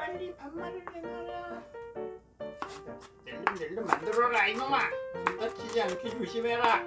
빨리 반말을 내놔라. 낼름 만들어라 이놈아. 손 다치지 않게 조심해라.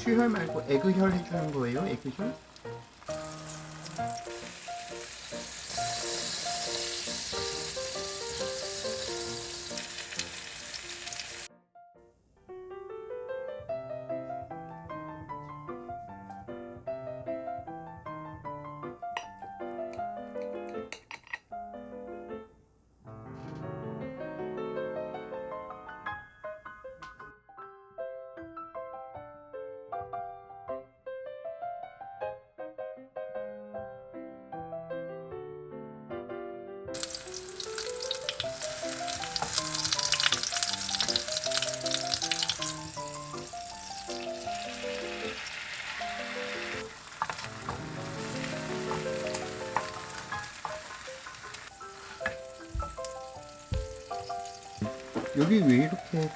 수혈 말고 에그혈 해주는 거예요? 에그혈? 여기 왜 이렇게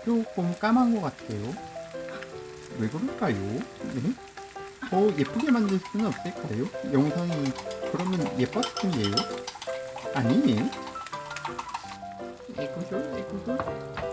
조금 까만 것 같아요? 왜 그럴까요? 네? 더 예쁘게 만들 수는 없을까요? 영상이 그러면 예뻤을 텐데요? 아니네? 에그돌?